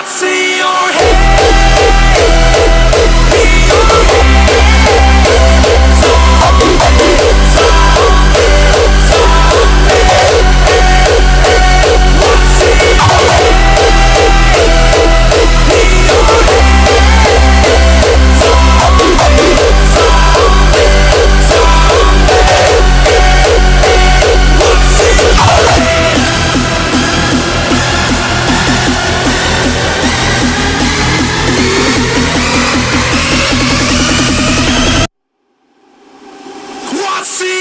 What's in your head? In your head. Zombie, zombie, zombie. What's in your head? In your head. Zombie, zombie, zombie. What's in your head? What's in